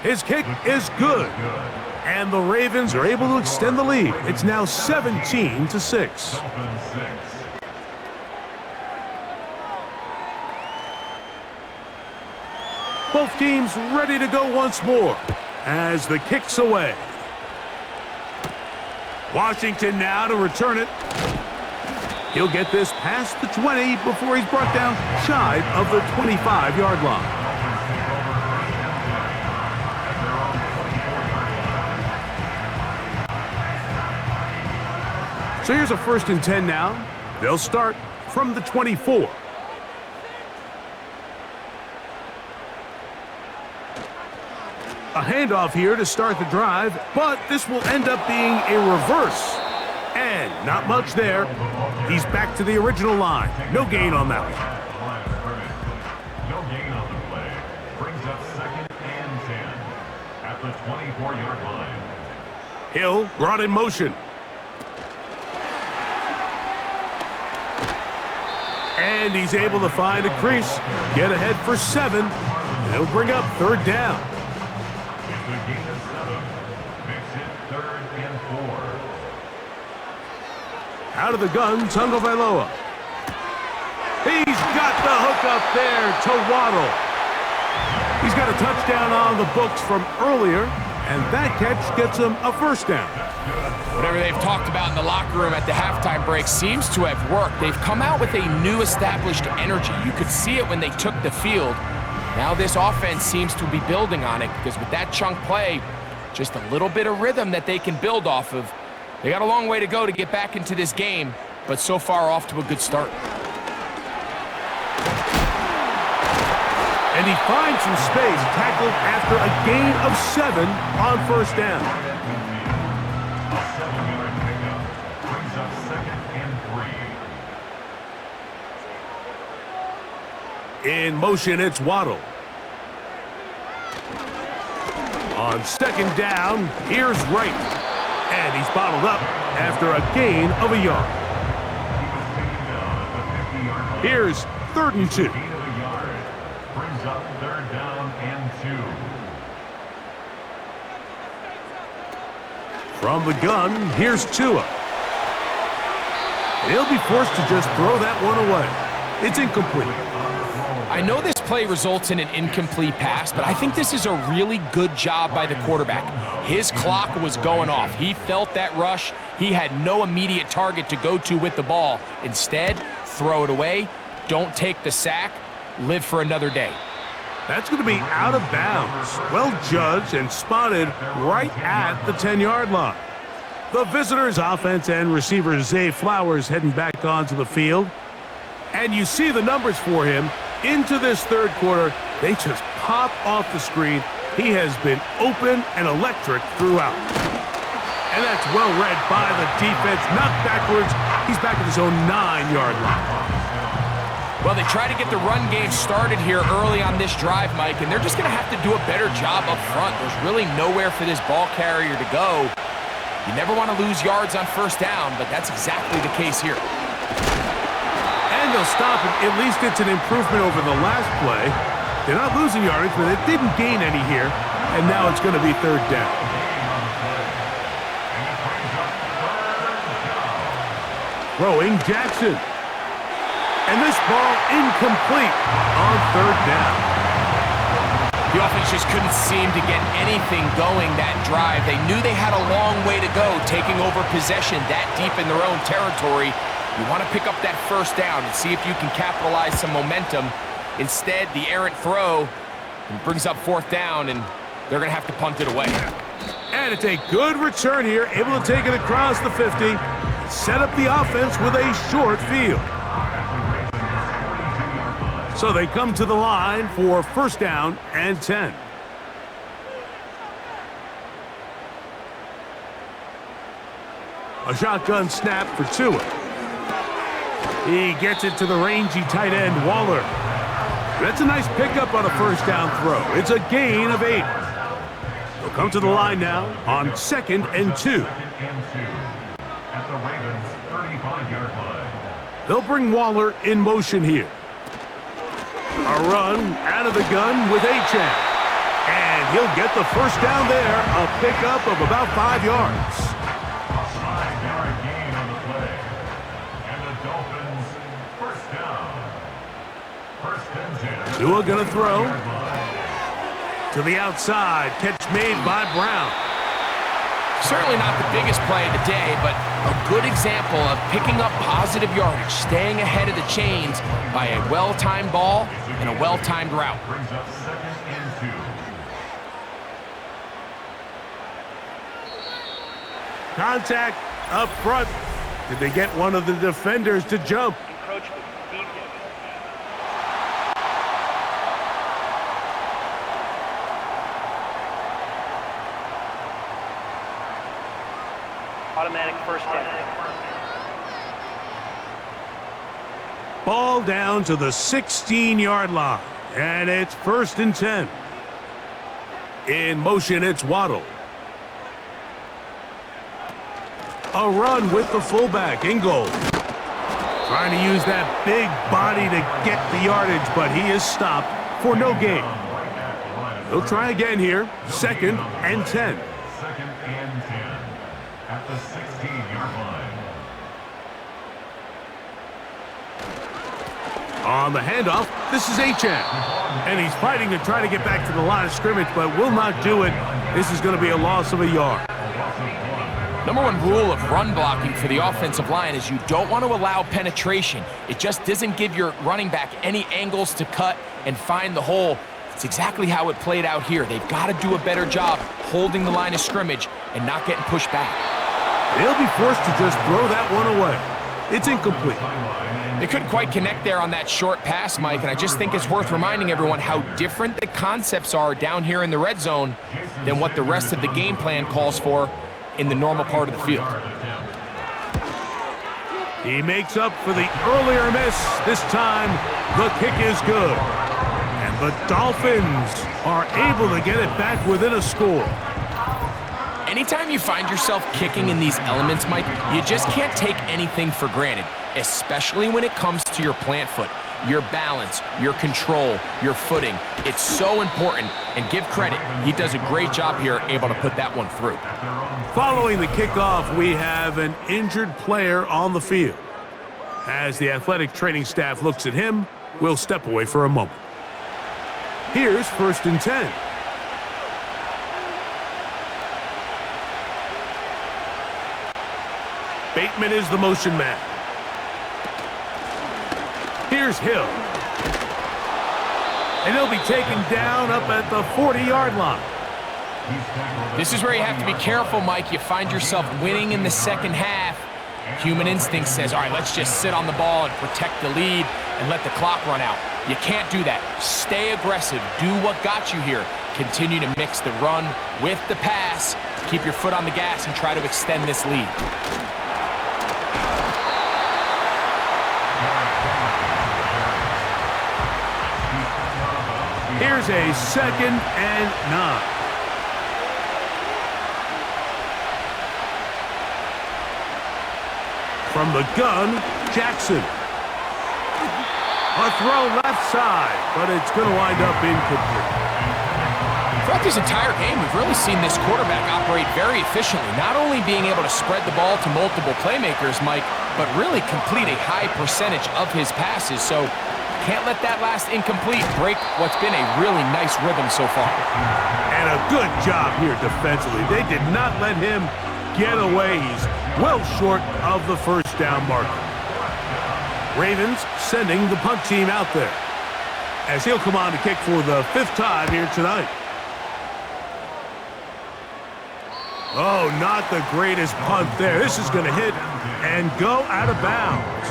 His kick is good. And the Ravens are able to extend the lead. It's now 17-6. Both teams ready to go once more as the kick's away. Washington now to return it. He'll get this past the 20 before he's brought down shy of the 25-yard line. So here's a 1st and 10 now. They'll start from the 24. A handoff here to start the drive, but this will end up being a reverse. And not much there. He's back to the original line. No gain on that one. No gain on the play. Brings up 2nd and 10 at the 24-yard line. Hill brought in motion. And he's able to find a crease, get ahead for 7. He'll bring up 3rd down. It's a gain of 7. Makes it 3rd and 4. Out of the gun, Tagovailoa. He's got the hook up there to Waddle. He's got a touchdown on the books from earlier, and that catch gets him a 1st down. Whatever they've talked about in the locker room at the halftime break seems to have worked. They've come out with a new established energy. You could see it when they took the field. Now this offense seems to be building on it because with that chunk play, just a little bit of rhythm that they can build off of. They got a long way to go to get back into this game, but so far off to a good start. And he finds some space, tackled after a gain of 7 on first down. A 7-yard pickup brings up 2nd and 3. In motion, it's Waddle. On 2nd down, here's Wright. And he's bottled up after a gain of a yard. Here's 3rd and 2. Brings up 3rd down and 2. From the gun, here's Tua. He'll be forced to just throw that one away. It's incomplete. I know this play results in an incomplete pass, but I think this is a really good job by the quarterback. His clock was going off. He felt that rush. He had no immediate target to go to with the ball. Instead, throw it away. Don't take the sack. Live for another day. That's going to be out of bounds. Well judged and spotted right at the 10-yard line. The visitors' offense and receiver Zay Flowers heading back onto the field. And you see the numbers for him. Into this 3rd quarter, they just pop off the screen. He has been open and electric throughout. And that's well read by the defense. Knocked backwards. He's back at his own 9-yard line. Well, they try to get the run game started here early on this drive, Mike, and they're just going to have to do a better job up front. There's really nowhere for this ball carrier to go. You never want to lose yards on first down, but that's exactly the case here. And they'll stop it. At least it's an improvement over the last play. They're not losing yardage, but it didn't gain any here. And now it's going to be 3rd down. Throwing Jackson. And this ball incomplete on 3rd down. The offense just couldn't seem to get anything going that drive. They knew they had a long way to go, taking over possession that deep in their own territory. You want to pick up that first down and see if you can capitalize some momentum. Instead, the errant throw brings up 4th down, and they're going to have to punt it away. And it's a good return here, able to take it across the 50, set up the offense with a short field. So they come to the line for 1st down and 10. A shotgun snap for Tua. He gets it to the rangy tight end, Waller. That's a nice pickup on a 1st down throw. It's a gain of 8. They'll come to the line now on 2nd and 2. At the Ravens' 35-yard line. They'll bring Waller in motion here. A run out of the gun with Achane. And he'll get the 1st down there, a pickup of about 5 yards. A 5-yard gain on the play. And the Dolphins, 1st down. 1st and 10. Tua gonna throw. To the outside, catch made by Brown. Certainly not the biggest play of the day, but a good example of picking up positive yardage, staying ahead of the chains by a well-timed ball and a well-timed route. Brings up 2nd and 2. Contact up front. Did they get one of the defenders to jump? Encroachment. Defense. Automatic 1st down. Ball down to the 16-yard line. And it's 1st and 10. In motion, it's Waddle. A run with the fullback, Ingold. Trying to use that big body to get the yardage, but he is stopped for no gain. They'll try again here. 2nd and 10. 2nd and 10. At the 16-yard line. On the handoff, this is Achane. And he's fighting to try to get back to the line of scrimmage, but will not do it. This is going to be a loss of a yard. Number one rule of run blocking for the offensive line is you don't want to allow penetration. It just doesn't give your running back any angles to cut and find the hole. It's exactly how it played out here. They've got to do a better job holding the line of scrimmage and not getting pushed back. They'll be forced to just throw that one away. It's incomplete. They couldn't quite connect there on that short pass, Mike, and I just think it's worth reminding everyone how different the concepts are down here in the red zone than what the rest of the game plan calls for in the normal part of the field. He makes up for the earlier miss. This time, the kick is good. And the Dolphins are able to get it back within a score. Anytime you find yourself kicking in these elements, Mike, you just can't take anything for granted, especially when it comes to your plant foot, your balance, your control, your footing. It's so important, and give credit. He does a great job here, able to put that one through. Following the kickoff, we have an injured player on the field. As the athletic training staff looks at him, we'll step away for a moment. Here's 1st and 10. Bateman is the motion man. Here's Hill. And he'll be taken down up at the 40-yard line. This is where you have to be careful, Mike. You find yourself winning in the second half. Human instinct says, all right, let's just sit on the ball and protect the lead and let the clock run out. You can't do that. Stay aggressive. Do what got you here. Continue to mix the run with the pass. Keep your foot on the gas and try to extend this lead. Here's a 2nd and 9. From the gun, Jackson. A throw left side, but it's going to wind up incomplete. Throughout this entire game, we've really seen this quarterback operate very efficiently, not only being able to spread the ball to multiple playmakers, Mike, but really complete a high percentage of his passes. So can't let that last incomplete break what's been a really nice rhythm so far. And a good job here defensively. They did not let him get away. He's well short of the first down marker. Ravens sending the punt team out there, as he'll come on to kick for the 5th time here tonight. Oh, not the greatest punt there. This is going to hit and go out of bounds.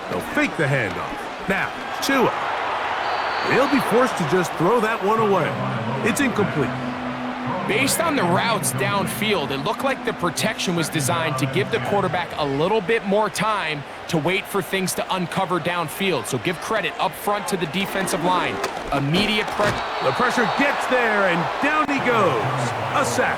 They'll fake the handoff. Now, Tua. He'll be forced to just throw that one away. It's incomplete. Based on the routes downfield, it looked like the protection was designed to give the quarterback a little bit more time to wait for things to uncover downfield. So give credit up front to the defensive line. Immediate pressure. The pressure gets there, and down he goes. A sack.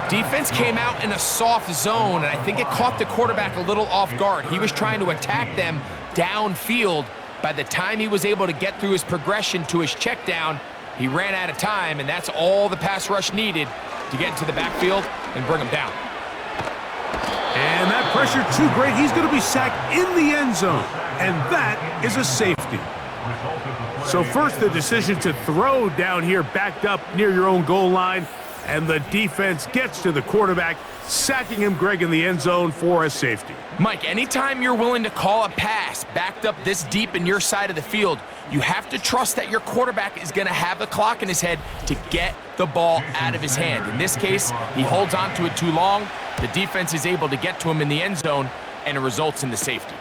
Defense came out in a soft zone, and I think it caught the quarterback a little off guard. He was trying to attack them downfield. By the time he was able to get through his progression to his check down, he ran out of time, and that's all the pass rush needed to get into the backfield and bring him down. And that pressure too great. He's going to be sacked in the end zone, and that is a safety. So first, the decision to throw down here backed up near your own goal line, and the defense gets to the quarterback, sacking him, Greg, in the end zone for a safety. Mike, anytime you're willing to call a pass backed up this deep in your side of the field, you have to trust that your quarterback is going to have the clock in his head to get the ball out of his hand. In this case, he holds on to it too long. The defense is able to get to him in the end zone, and it results in the safety.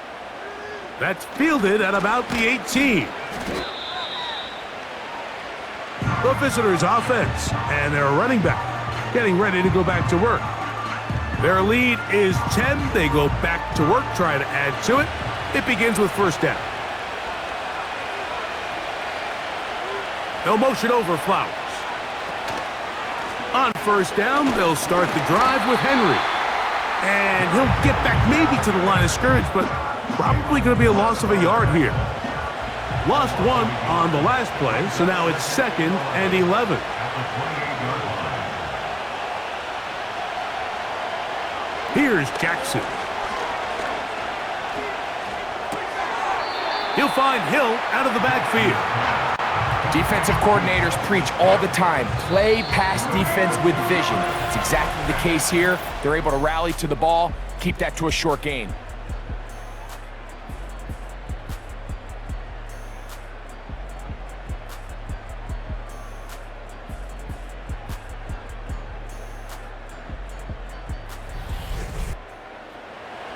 That's fielded at about the 18. The visitors' offense and their running back getting ready to go back to work. Their lead is 10. They go back to work, try to add to it. It begins with first down. They'll motion over Flowers. On first down, they'll start the drive with Henry. And he'll get back maybe to the line of scrimmage, but probably going to be a loss of a yard here. Lost one on the last play, so now it's 2nd and 11. Here's Jackson. He'll find Hill out of the backfield. Defensive coordinators preach all the time, play pass defense with vision. It's exactly the case here. They're able to rally to the ball, keep that to a short gain.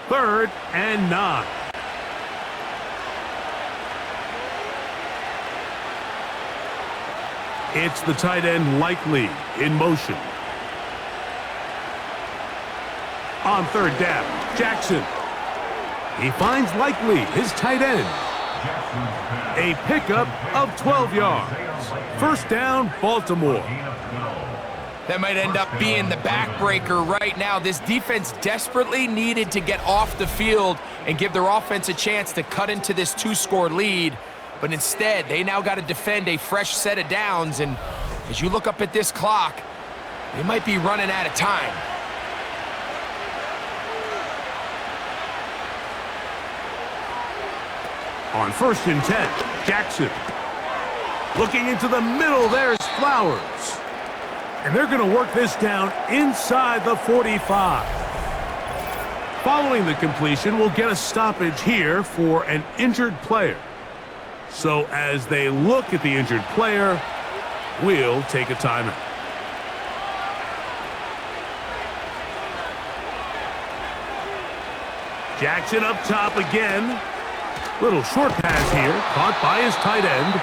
Third and 9. It's the tight end Likely in motion. On third down, Jackson. He finds Likely, his tight end. A pickup of 12 yards. First down, Baltimore. That might end up being the backbreaker right now. This defense desperately needed to get off the field and give their offense a chance to cut into this 2-score lead. But instead, they now got to defend a fresh set of downs. And as you look up at this clock, they might be running out of time. On first and 10, Jackson. Looking into the middle, there's Flowers. And they're going to work this down inside the 45. Following the completion, we'll get a stoppage here for an injured player. So as they look at the injured player, we'll take a timeout. Jackson up top again. Little short pass here, caught by his tight end.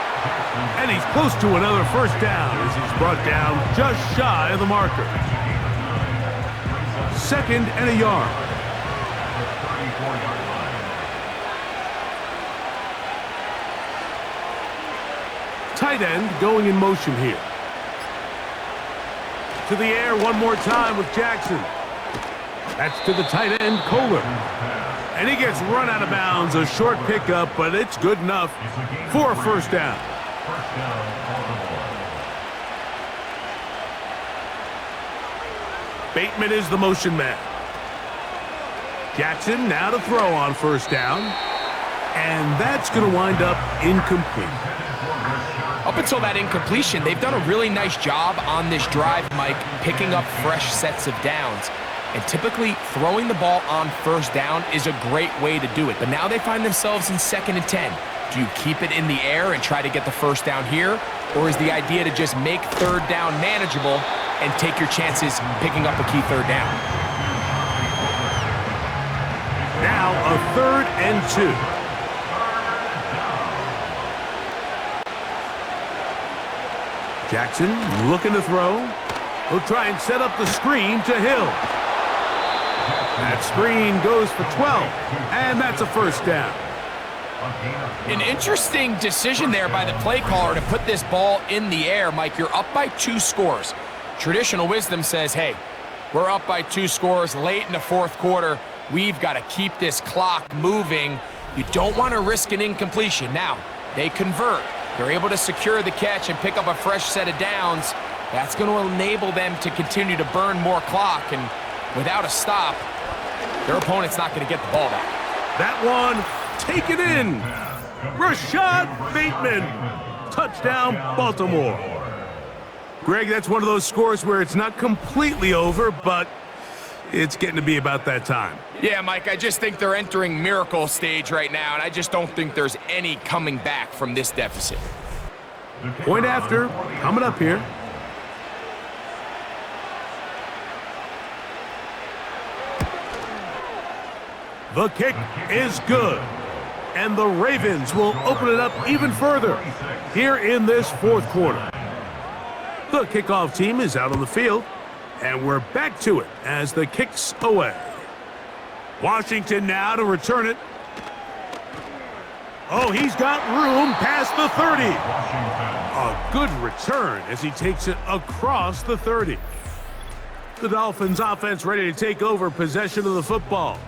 And he's close to another first down as he's brought down just shy of the marker. Second and a yard. Tight end going in motion here. To the air one more time with Jackson. That's to the tight end, Kohler. And he gets run out of bounds, a short pickup, but it's good enough for a first down. Bateman is the motion man. Jackson now to throw on first down. And that's going to wind up incomplete. Up until that incompletion, they've done a really nice job on this drive, Mike, picking up fresh sets of downs. And typically, throwing the ball on first down is a great way to do it. But now they find themselves in second and 10. Do you keep it in the air and try to get the first down here? Or is the idea to just make third down manageable and take your chances picking up a key third down? Now a third and 2. Jackson looking to throw. He'll try and set up the screen to Hill. That screen goes for 12, and that's a first down. An interesting decision there by the play caller to put this ball in the air. Mike, you're up by 2 scores. Traditional wisdom says, hey, we're up by 2 scores late in the fourth quarter. We've got to keep this clock moving. You don't want to risk an incompletion. Now, they convert. They're able to secure the catch and pick up a fresh set of downs. That's going to enable them to continue to burn more clock, and without a stop, their opponent's not going to get the ball back. That one, take it in. Rashad Bateman. Touchdown, Baltimore. Greg, that's one of those scores where it's not completely over, but it's getting to be about that time. Yeah, Mike, I just think they're entering miracle stage right now, and I just don't think there's any coming back from this deficit. Point after, coming up here. The kick is good. And the Ravens will open it up even further here in this fourth quarter. The kickoff team is out on the field, and we're back to it as the kick's away. Washington now to return it. Oh, he's got room past the 30. A good return as he takes it across the 30. The Dolphins offense ready to take over possession of the football.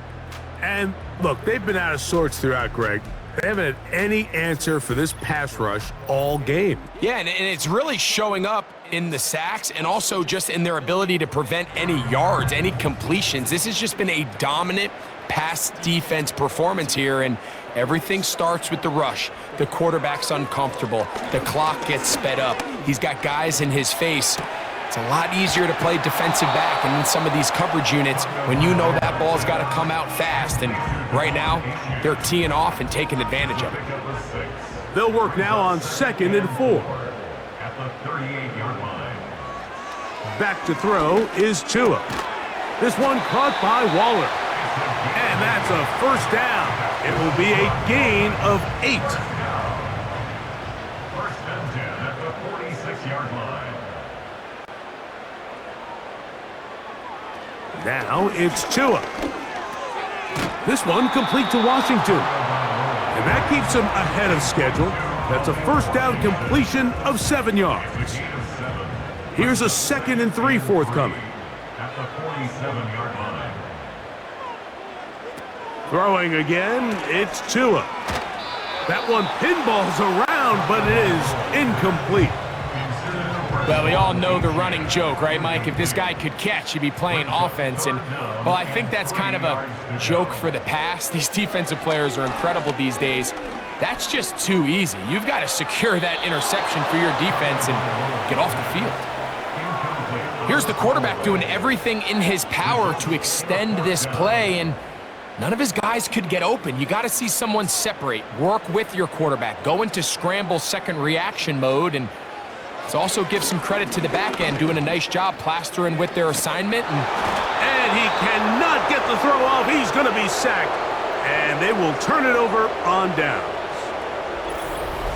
And look, they've been out of sorts throughout, Greg. They haven't had any answer for this pass rush all game. Yeah, and it's really showing up in the sacks and also just in their ability to prevent any yards, any completions. This has just been a dominant pass defense performance here, and Everything starts with the rush. The quarterback's uncomfortable. The clock gets sped up. He's got guys in his face. It's a lot easier to play defensive back and in some of these coverage units when you know that ball's got to come out fast. And right now, they're teeing off and taking advantage of it. They'll work now on 2nd and 4. At the 38-yard line. Back to throw is Tua. This one caught by Waller. And that's a first down. It will be a gain of 8. First and 10 at the 46-yard line. Now it's Tua. This one complete to Washington. And that keeps him ahead of schedule. That's a first down completion of 7 yards. Here's a 2nd and 3 forthcoming. At the 47-yard line. Throwing again, it's Tua. That one pinballs around, but it is incomplete. Well, we all know the running joke, right, Mike? If this guy could catch, he'd be playing offense. And, well, I think that's kind of a joke for the past. These defensive players are incredible these days. That's just too easy. You've got to secure that interception for your defense and get off the field. Here's the quarterback doing everything in his power to extend this play, and none of his guys could get open. You got to see someone separate, work with your quarterback, go into scramble second reaction mode, and let's also give some credit to the back end doing a nice job plastering with their assignment. And he cannot get the throw off. He's going to be sacked, and they will turn it over on downs.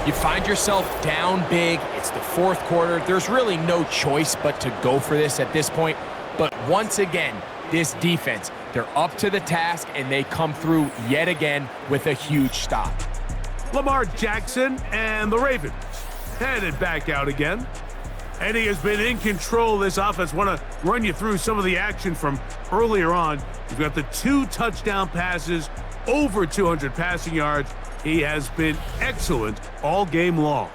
You find yourself down big. It's the 4th quarter. There's really no choice but to go for this at this point. But once again, this defense, they're up to the task, and they come through yet again with a huge stop. Lamar Jackson and the Ravens headed back out again. And he has been in control of this offense. Want to run you through some of the action from earlier on. You've got the 2 touchdown passes, over 200 passing yards. He has been excellent all game long.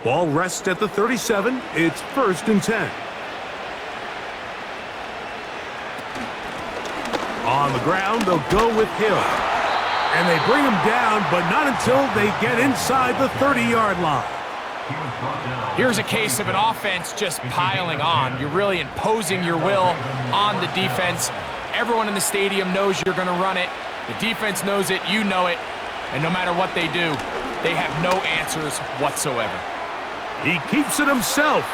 Ball rests at the 37. It's 1st and 10. On the ground, they'll go with Hill. And they bring him down, but not until they get inside the 30-yard line. Here's a case of an offense just piling on. You're really imposing your will on the defense. Everyone in the stadium knows you're going to run it. The defense knows it, you know it. And no matter what they do, they have no answers whatsoever. He keeps it himself.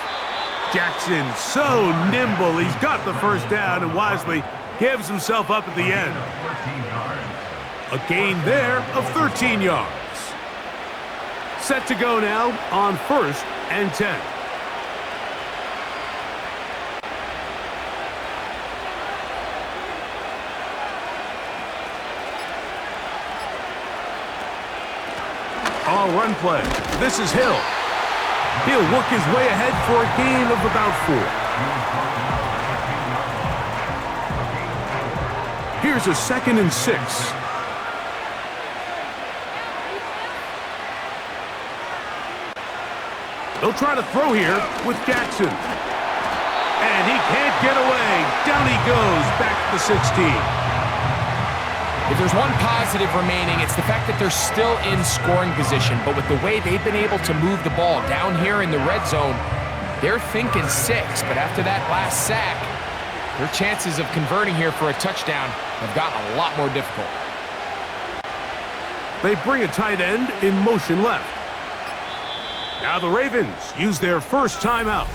Jackson so nimble. He's got the first down and wisely gives himself up at the end. A gain there of 13 yards. Set to go now on 1st and 10. On run play, this is Hill. He'll work his way ahead for a gain of about 4. Here's a 2nd and 6. They'll try to throw here with Jackson. And he can't get away. Down he goes, back to the 16. If there's one positive remaining, it's the fact that they're still in scoring position. But with the way they've been able to move the ball down here in the red zone, they're thinking 6. But after that last sack, their chances of converting here for a touchdown have gotten a lot more difficult. They bring a tight end in motion left. Now the Ravens use their first timeout.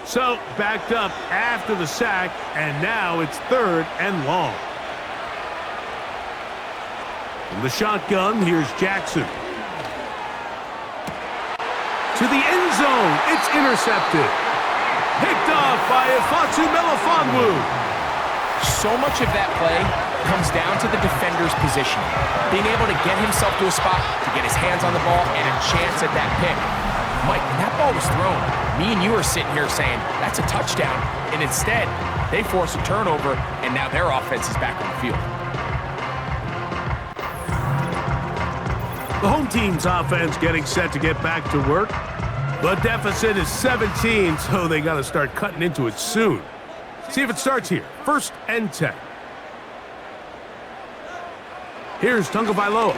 So backed up after the sack, and now it's 3rd and long. From the shotgun, here's Jackson. To the end zone, it's intercepted. Picked off by Ifeatu Melifonwu. So much of that play comes down to the defender's position. Being able to get himself to a spot, to get his hands on the ball, and a chance at that pick. Mike, when that ball was thrown, me and you are sitting here saying, that's a touchdown. And instead, they force a turnover, and now their offense is back on the field. The home team's offense getting set to get back to work. The deficit is 17, so they got to start cutting into it soon. See if it starts here. 1st and 10. Here's Tagovailoa.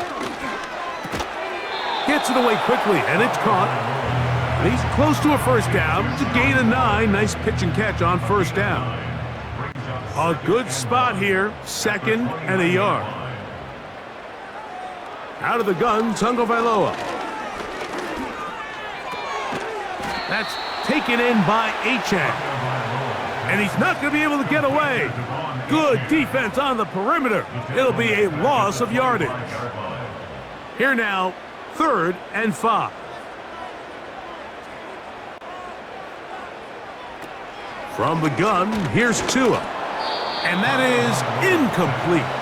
Gets it away quickly, and it's caught. And he's close to a first down. It's a gain of 9. Nice pitch and catch on first down. A good spot here. 2nd and a yard. Out of the gun, Tagovailoa. That's taken in by Achane. And he's not going to be able to get away. Good defense on the perimeter. It'll be a loss of yardage. Here now, 3rd and 5. From the gun, here's Tua. And that is incomplete.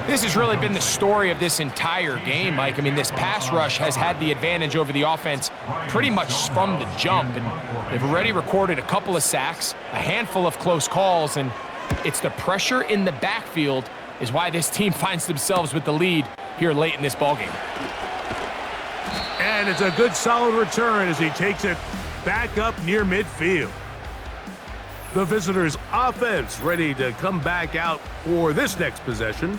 This has really been the story of this entire game, Mike. I mean, this pass rush has had the advantage over the offense pretty much from the jump. And they've already recorded a couple of sacks, a handful of close calls, and it's the pressure in the backfield is why this team finds themselves with the lead here late in this ballgame. And it's a good solid return as he takes it back up near midfield. The visitors' offense ready to come back out for this next possession.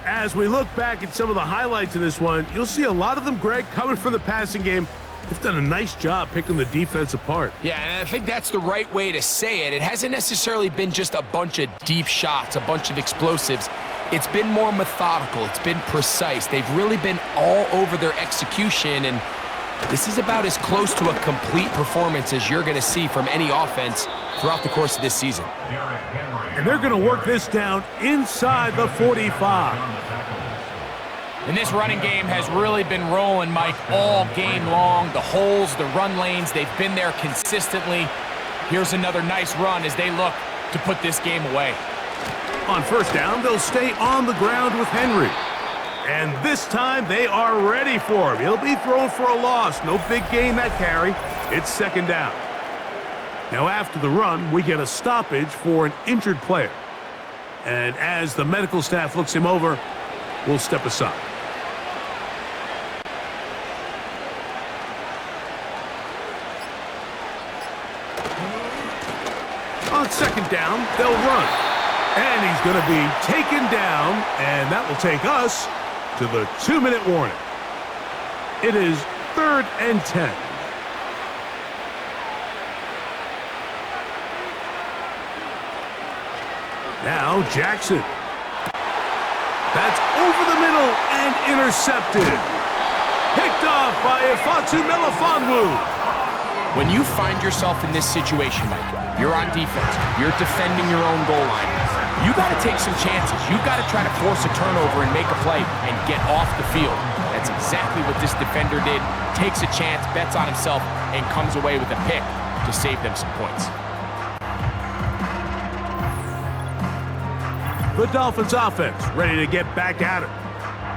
As we look back at some of the highlights in this one, you'll see a lot of them, Greg, coming from the passing game. They've done a nice job picking the defense apart. Yeah, and I think that's the right way to say it. It hasn't necessarily been just a bunch of deep shots, a bunch of explosives. It's been more methodical. It's been precise. They've really been all over their execution, and this is about as close to a complete performance as you're going to see from any offense throughout the course of this season. And they're going to work this down inside the 45. And this running game has really been rolling, Mike, all game long. The holes, the run lanes, they've been there consistently. Here's another nice run as they look to put this game away. On first down, they'll stay on the ground with Henry. And this time, they are ready for him. He'll be thrown for a loss. No big gain that carry. It's 2nd down. Now, after the run, we get a stoppage for an injured player. And as the medical staff looks him over, we'll step aside. On 2nd down, they'll run. And he's going to be taken down, and that will take us to the 2-minute warning. It is 3rd and 10. Now Jackson. That's over the middle and intercepted. Picked off by Ifeatu Melifonwu. When you find yourself in this situation, Mike, you're on defense, you're defending your own goal line, you got to take some chances. You got to try to force a turnover and make a play and get off the field. That's exactly what this defender did. Takes a chance, bets on himself, and comes away with a pick to save them some points. The Dolphins offense ready to get back at it.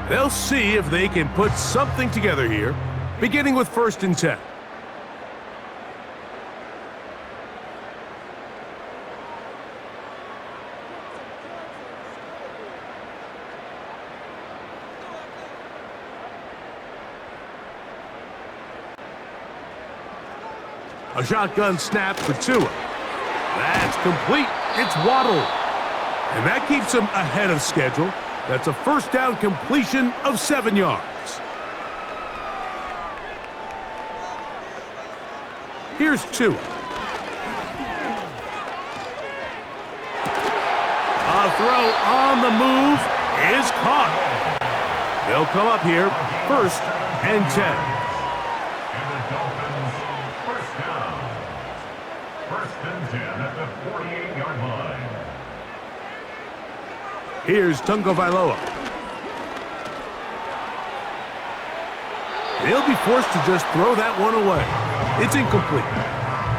They'll see if they can put something together here, beginning with 1st and 10. A shotgun snap for Tua. That's complete. It's Waddle. And that keeps him ahead of schedule. That's a first down completion of 7 yards. Here's Tua. A throw on the move is caught. They'll come up here 1st and 10. And the Dolphins first down. 1st and 10 at the 48-yard line. Here's Tagovailoa. They'll be forced to just throw that one away. It's incomplete.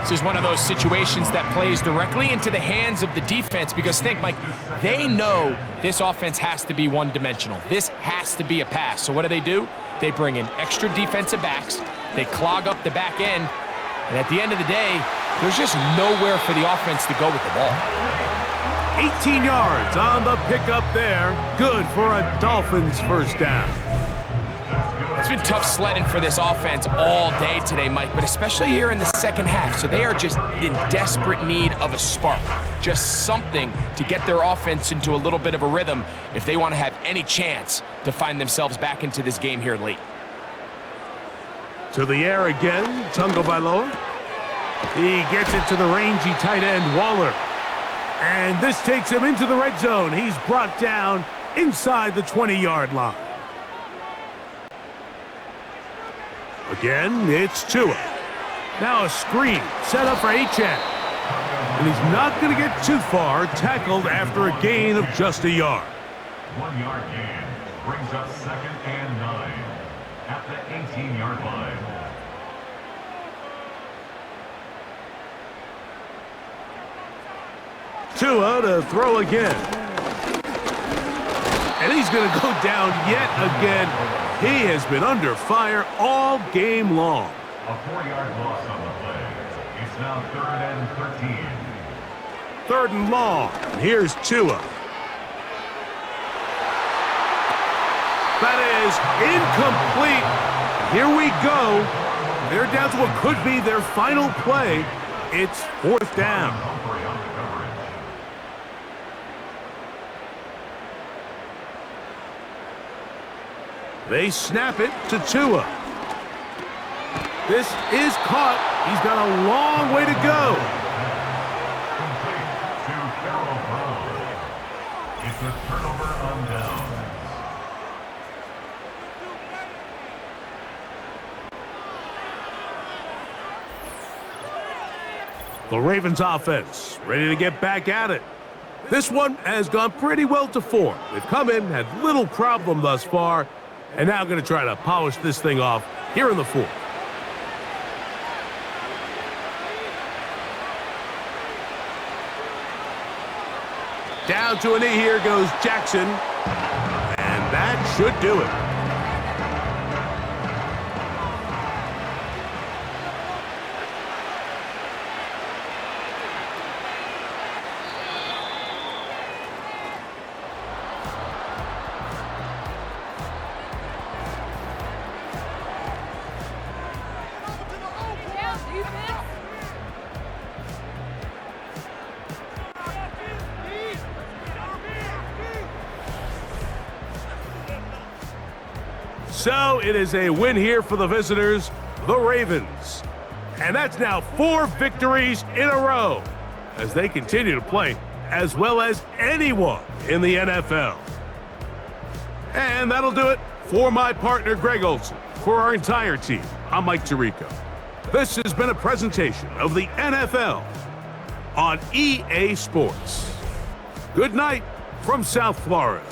This is one of those situations that plays directly into the hands of the defense because think, Mike, they know this offense has to be one-dimensional. This has to be a pass. So what do? They bring in extra defensive backs. They clog up the back end. And at the end of the day, there's just nowhere for the offense to go with the ball. 18 yards on the pickup there. Good for a Dolphins first down. It's been tough sledding for this offense all day today, Mike, but especially here in the second half. So they are just in desperate need of a spark, just something to get their offense into a little bit of a rhythm if they want to have any chance to find themselves back into this game here late. To the air again, Tagovailoa. He gets it to the rangy tight end, Waller. And this takes him into the red zone. He's brought down inside the 20-yard line. Again, it's Tua. Now a screen set up for Achane. And he's not going to get too far, tackled after a gain of just a yard. 1 yard gain brings up 2nd and 9 at the 18-yard line. Tua to throw again. And he's going to go down yet again. He has been under fire all game long. A 4-yard loss on the play. It's now 3rd and 13. 3rd and long. And here's Tua. That is incomplete. Here we go. They're down to what could be their final play. It's 4th down. Humphrey on the coverage. They snap it to Tua. This is caught. He's got a long way to go. Complete to Carroll Brown. It's a turnover on downs. The Ravens offense ready to get back at it. This one has gone pretty well to form. They've come in, had little problem thus far, and now going to try to polish this thing off here in the 4th. Down to a knee, here goes Jackson, and that should do it. So it is a win here for the visitors, the Ravens. And that's now 4 victories in a row as they continue to play as well as anyone in the NFL. And that'll do it for my partner, Greg Olson. For our entire team, I'm Mike Tirico. This has been a presentation of the NFL on EA Sports. Good night from South Florida.